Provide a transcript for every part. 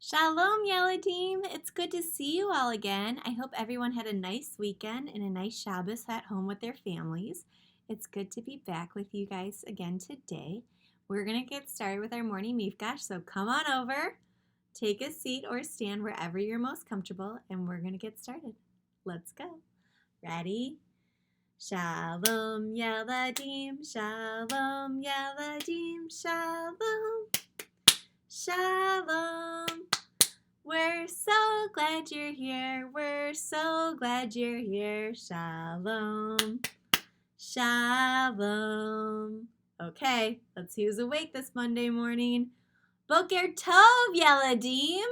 Shalom, Yellow Team. It's good to see you all again. I hope everyone had a nice weekend and a nice Shabbos at home with their families. It's good to be back with you guys again today. We're going to get started with our morning mifgash, so come on over, take a seat or stand wherever you're most comfortable, and we're going to get started. Let's go. Ready? Shalom, Yeladim, Shalom, Yeladim, Shalom, Shalom. We're so glad you're here. We're so glad you're here. Shalom. Shalom. Okay, let's see who's awake this Monday morning. Boker Tov, Yeladim.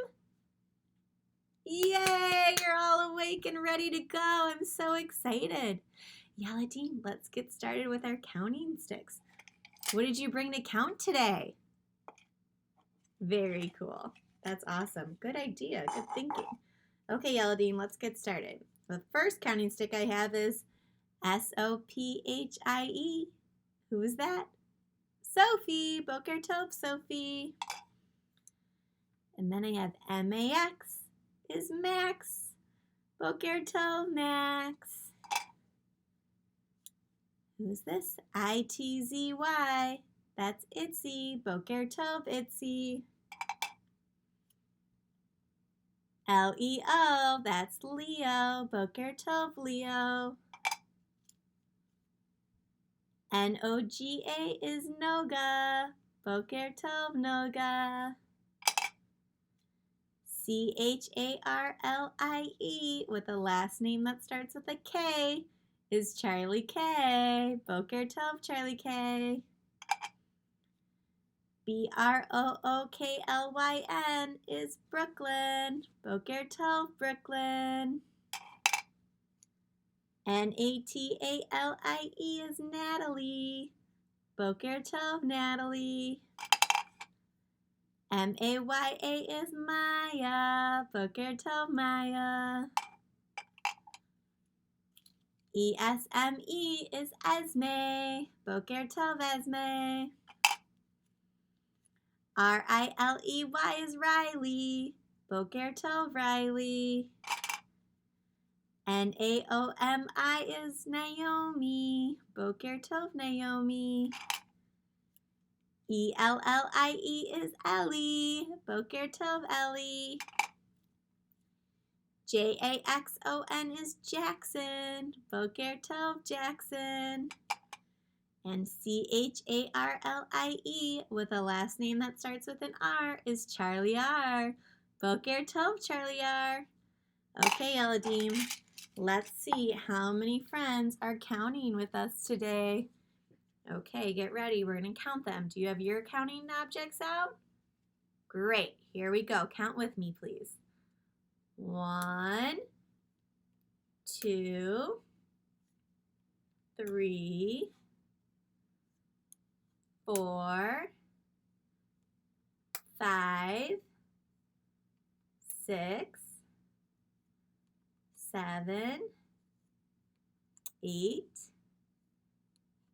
Yay, you're all awake and ready to go. I'm so excited. Yeladim, let's get started with our counting sticks. What did you bring to count today? Very cool. That's awesome. Good idea. Good thinking. Okay, Yeladim, let's get started. The first counting stick I have is Sophie. Who is that? Sophie. Boker Tov, Sophie. And then I have Max is Max. Boker Tov, Max. Who's this? Itzzy. That's Itzy. Boker Tov, Itzy. Leo, that's Leo. Boker Tov, Leo. Noga is Noga. Boker Tov, Noga. Charlie with a last name that starts with a K is Charlie K. Boker Tov, Charlie K. Brooklyn is Brooklyn. Boker Tov, Brooklyn. Natalie is Natalie. Boker Tov, Natalie. Maya is Maya. Boker Tov, Maya. Esme is Esme. Boker Tov, Esme. Riley is Riley. Boker Tov, Riley. Naomi is Naomi. Boker Tov, Naomi. Ellie is Ellie. Boker Tov, Ellie. Jackson is Jackson. Boker Tov, Jackson. And Charlie with a last name that starts with an R is Charlie R. Boker Tov, Charlie R. Okay, Yeladim, let's see how many friends are counting with us today. Okay, get ready. We're going to count them. Do you have your counting objects out? Great. Here we go. Count with me, please. 1, 2, 3, 4, 5, 6, 7, 8,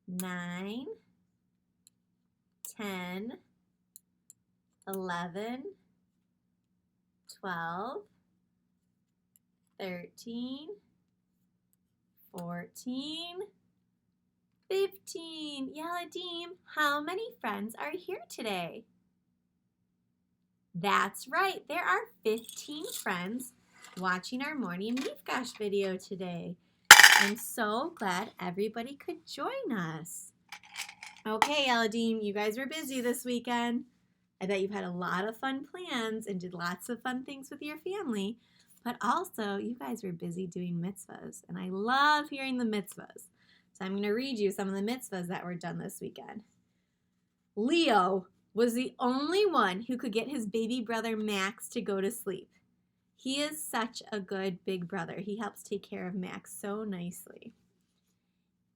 9, 10, 11, 12, 13, 14, 15. Yeladim, how many friends are here today? That's right, there are 15 friends watching our morning mifgash video today. I'm so glad everybody could join us. Okay, Yeladim, you guys were busy this weekend. I bet you've had a lot of fun plans and did lots of fun things with your family, but also you guys were busy doing mitzvahs, and I love hearing the mitzvahs. So I'm going to read you some of the mitzvahs that were done this weekend. Leo was the only one who could get his baby brother Max to go to sleep. He is such a good big brother. He helps take care of Max so nicely.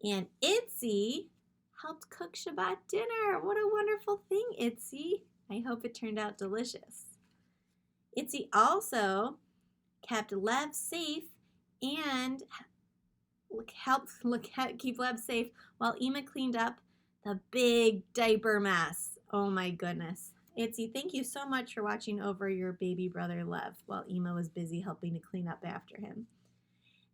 And Itzy helped cook Shabbat dinner. What a wonderful thing, Itzy. I hope it turned out delicious. Itzy also kept Lev safe and helped keep Lev safe while Ema cleaned up the big diaper mess. Oh my goodness. Itzy, thank you so much for watching over your baby brother Lev while Ema was busy helping to clean up after him.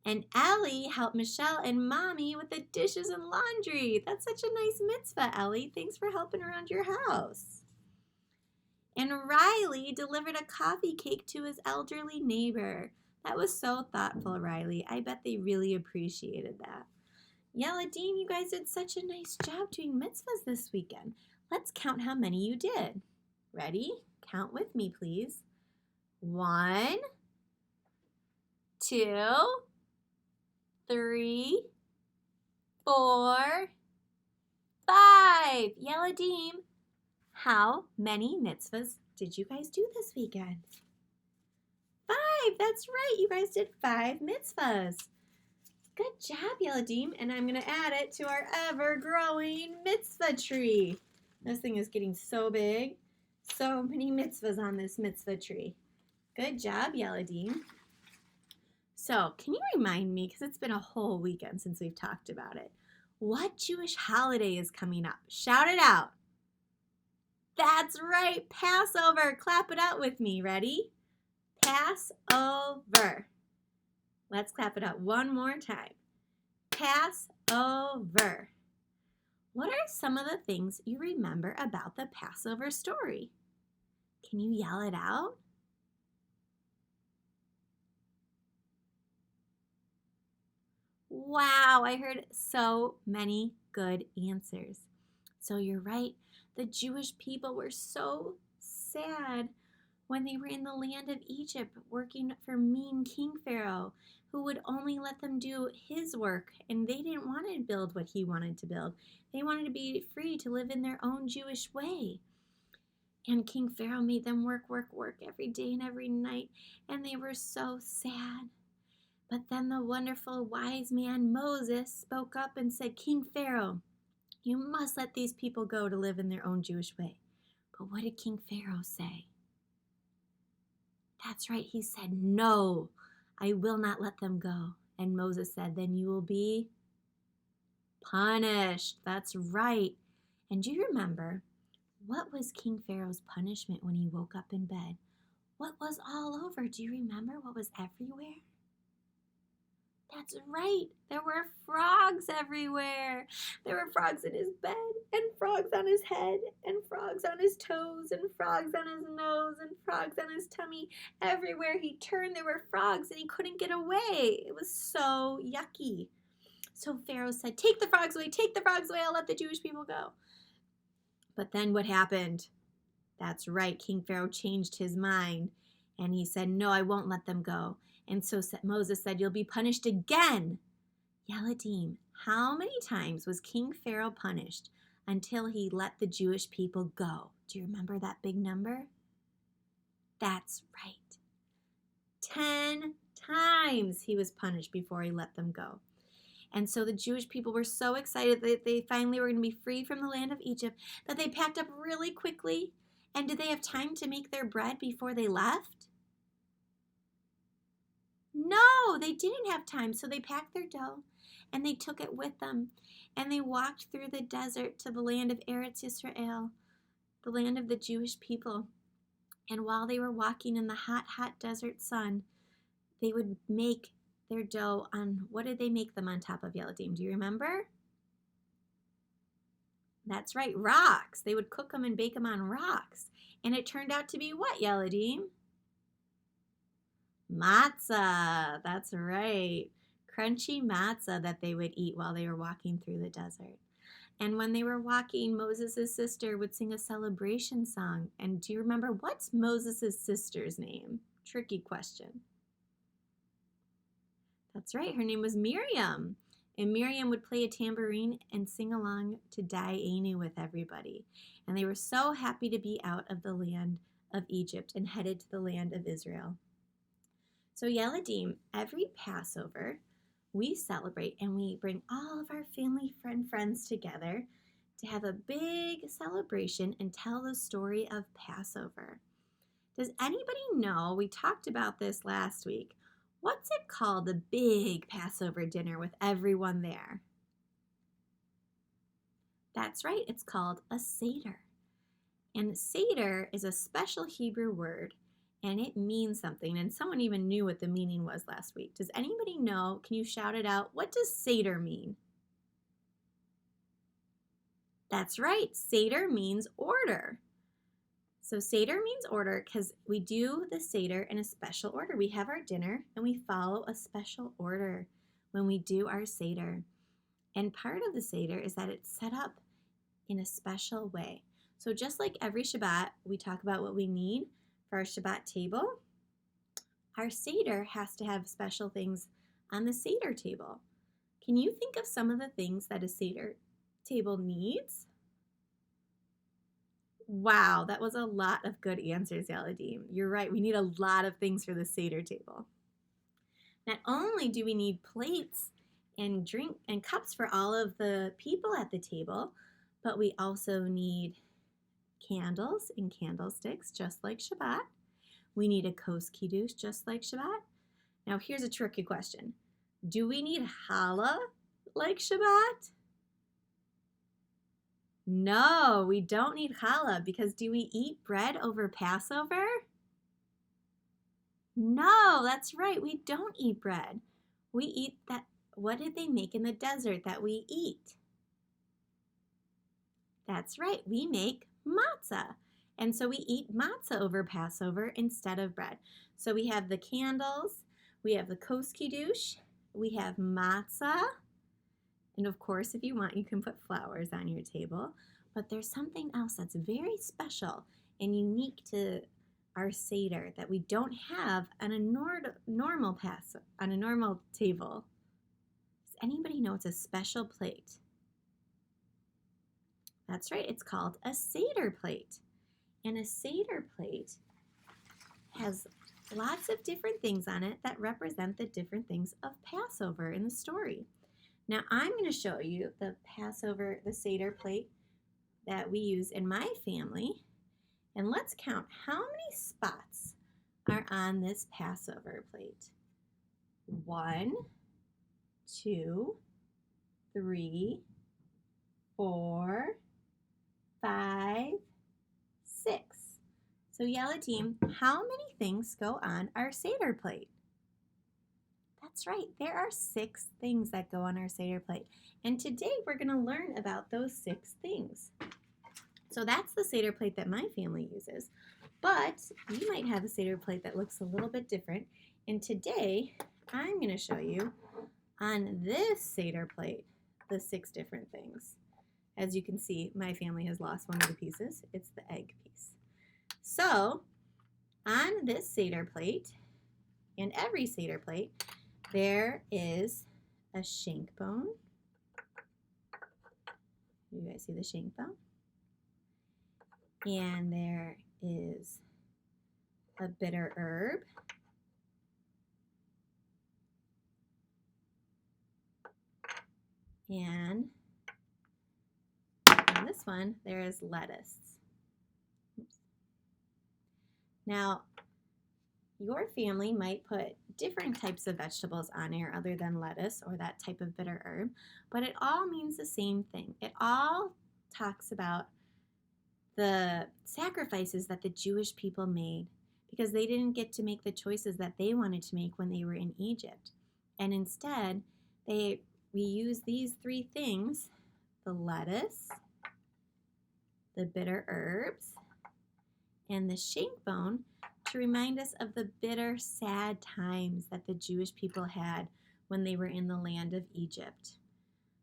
And Ellie helped Michelle and Mommy with the dishes and laundry. That's such a nice mitzvah, Ellie. Thanks for helping around your house. And Riley delivered a coffee cake to his elderly neighbor. That was so thoughtful, Riley. I bet they really appreciated that. Yeladim, you guys did such a nice job doing mitzvahs this weekend. Let's count how many you did. Ready? Count with me, please. 1, 2, 3, 4, 5. Yeladim, how many mitzvahs did you guys do this weekend? 5. That's right. You guys did 5 mitzvahs. Good job, Yeladim. And I'm going to add it to our ever-growing mitzvah tree. This thing is getting so big. So many mitzvahs on this mitzvah tree. Good job, Yeladim. So, can you remind me, because it's been a whole weekend since we've talked about it, what Jewish holiday is coming up? Shout it out. That's right, Passover. Clap it out with me. Ready? Passover. Let's clap it out one more time. Passover. What are some of the things you remember about the Passover story? Can you yell it out? Wow, I heard so many good answers. So you're right. The Jewish people were so sad when they were in the land of Egypt working for mean King Pharaoh, who would only let them do his work, and they didn't want to build what he wanted to build. They wanted to be free to live in their own Jewish way. And King Pharaoh made them work every day and every night, and they were so sad. But then the wonderful wise man Moses spoke up and said, King Pharaoh, you must let these people go to live in their own Jewish way. But what did King Pharaoh say? That's right, he said, no, I will not let them go. And Moses said, then you will be punished. That's right. And do you remember, what was King Pharaoh's punishment when he woke up in bed? What was all over? Do you remember what was everywhere? That's right. There were frogs everywhere. There were frogs in his bed, and frogs on his head, and frogs on his toes, and frogs on his nose, and frogs on his tummy. Everywhere he turned, there were frogs, and he couldn't get away. It was so yucky. So Pharaoh said, take the frogs away, I'll let the Jewish people go. But then what happened? That's right, King Pharaoh changed his mind, and he said, no, I won't let them go. And so Moses said, you'll be punished again. Yeladim, how many times was King Pharaoh punished until he let the Jewish people go? Do you remember that big number? That's right. 10 times he was punished before he let them go. And so the Jewish people were so excited that they finally were going to be free from the land of Egypt that they packed up really quickly. And did they have time to make their bread before they left? No, they didn't have time. So they packed their dough and they took it with them. And they walked through the desert to the land of Eretz Yisrael, the land of the Jewish people. And while they were walking in the hot, hot desert sun, they would make their dough on, what did they make them on top of, Yeladim? Do you remember? That's right, rocks. They would cook them and bake them on rocks. And it turned out to be what, Yeladim? Matzah. That's right. Crunchy matzah that they would eat while they were walking through the desert. And when they were walking, Moses' sister would sing a celebration song. And do you remember, what's Moses' sister's name? Tricky question. That's right, her name was Miriam. And Miriam would play a tambourine and sing along to Dayenu with everybody. And they were so happy to be out of the land of Egypt and headed to the land of Israel. So Yeladim, every Passover, we celebrate and we bring all of our family friends together to have a big celebration and tell the story of Passover. Does anybody know, we talked about this last week, what's it called, the big Passover dinner with everyone there? That's right, it's called a Seder. And Seder is a special Hebrew word, and it means something. And someone even knew what the meaning was last week. Does anybody know? Can you shout it out? What does Seder mean? That's right. Seder means order. So Seder means order because we do the Seder in a special order. We have our dinner and we follow a special order when we do our Seder. And part of the Seder is that it's set up in a special way. So just like every Shabbat, we talk about what we need for our Shabbat table. Our Seder has to have special things on the Seder table. Can you think of some of the things that a Seder table needs? Wow, that was a lot of good answers, Yaladim. You're right, we need a lot of things for the Seder table. Not only do we need plates and drink and cups for all of the people at the table, but we also need candles and candlesticks, just like Shabbat. We need a kos kiddush, just like Shabbat. Now, here's a tricky question. Do we need challah like Shabbat? No, we don't need challah because do we eat bread over Passover? No, that's right. We don't eat bread. We eat that. What did they make in the desert that we eat? That's right. We make matzah. And so we eat matzah over Passover instead of bread. So we have the candles, we have the kos kiddush, we have matzah. And of course, if you want, you can put flowers on your table. But there's something else that's very special and unique to our Seder that we don't have on a normal table. Does anybody know it's a special plate? That's right, it's called a Seder plate. And a Seder plate has lots of different things on it that represent the different things of Passover in the story. Now I'm going to show you the Seder plate that we use in my family. And let's count how many spots are on this Passover plate. 1, 2, 3, 4, 5, 6. So Yellow Team, how many things go on our Seder plate? That's right, there are 6 things that go on our Seder plate. And today we're going to learn about those 6 things. So that's the Seder plate that my family uses. But you might have a Seder plate that looks a little bit different. And today I'm going to show you on this Seder plate the 6 different things. As you can see, my family has lost one of the pieces. It's the egg piece. So on this Seder plate, and every Seder plate, there is a shank bone. You guys see the shank bone? And there is a bitter herb. And on this one, there is lettuce. Oops. Now, your family might put different types of vegetables on here other than lettuce or that type of bitter herb, but it all means the same thing. It all talks about the sacrifices that the Jewish people made because they didn't get to make the choices that they wanted to make when they were in Egypt. And instead, we use these 3 things, the lettuce, the bitter herbs, and the shank bone, to remind us of the bitter, sad times that the Jewish people had when they were in the land of Egypt.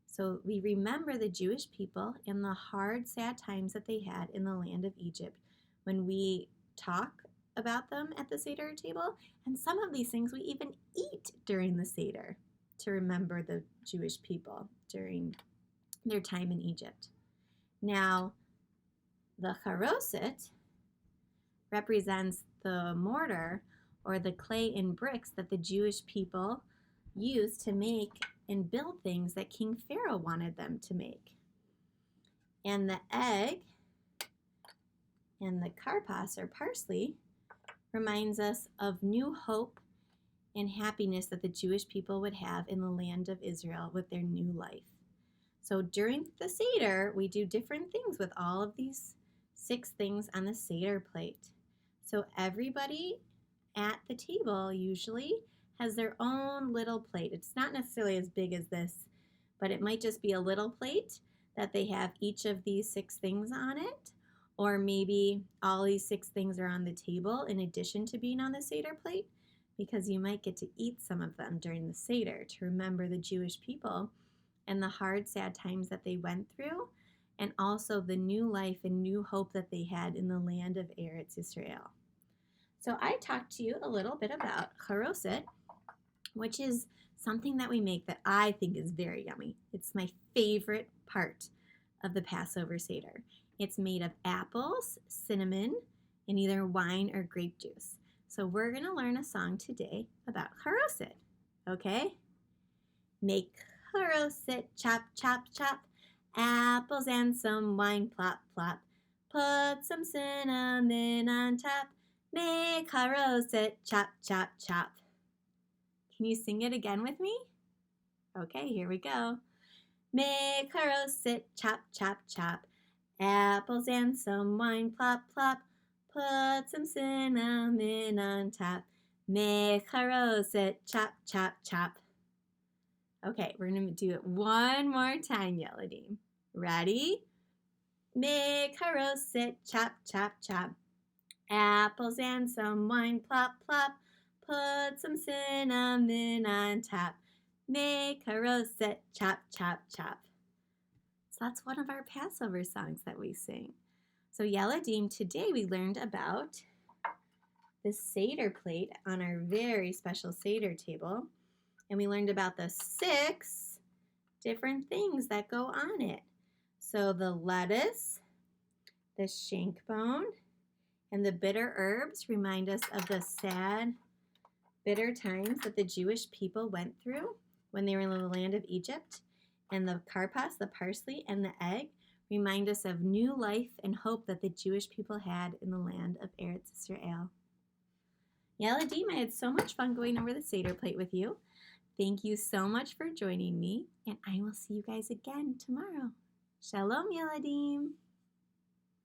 So we remember the Jewish people and the hard, sad times that they had in the land of Egypt when we talk about them at the Seder table. And some of these things we even eat during the Seder to remember the Jewish people during their time in Egypt. Now, the charoset represents the mortar or the clay and bricks that the Jewish people used to make and build things that King Pharaoh wanted them to make. And the egg and the karpas or parsley reminds us of new hope and happiness that the Jewish people would have in the land of Israel with their new life. So during the Seder, we do different things with all of these 6 things on the Seder plate. So everybody at the table usually has their own little plate. It's not necessarily as big as this, but it might just be a little plate that they have each of these 6 things on it. Or maybe all these 6 things are on the table in addition to being on the Seder plate, because you might get to eat some of them during the Seder to remember the Jewish people and the hard, sad times that they went through, and also the new life and new hope that they had in the land of Eretz Israel. So I talked to you a little bit about charoset, which is something that we make that I think is very yummy. It's my favorite part of the Passover Seder. It's made of apples, cinnamon, and either wine or grape juice. So we're going to learn a song today about charoset, okay? Make charoset, chop, chop, chop, apples and some wine, plop, plop. Put some cinnamon on top, make charoset, chop, chop, chop. Can you sing it again with me? Okay, here we go. Make charoset, chop, chop, chop, apples and some wine, plop, plop. Put some cinnamon on top, make charoset, chop, chop, chop. Okay, we're going to do it one more time, Yeladim. Ready? Make charoset, chop, chop, chop, apples and some wine, plop, plop. Put some cinnamon on top, make charoset, chop, chop, chop. So that's one of our Passover songs that we sing. So Yeladim, today we learned about the Seder plate on our very special Seder table. And we learned about the 6 different things that go on it. So the lettuce, the shank bone, and the bitter herbs remind us of the sad, bitter times that the Jewish people went through when they were in the land of Egypt. And the karpas, the parsley, and the egg remind us of new life and hope that the Jewish people had in the land of Eretz Israel. Yeladim, I had so much fun going over the Seder plate with you. Thank you so much for joining me, and I will see you guys again tomorrow. Shalom, Yeladim.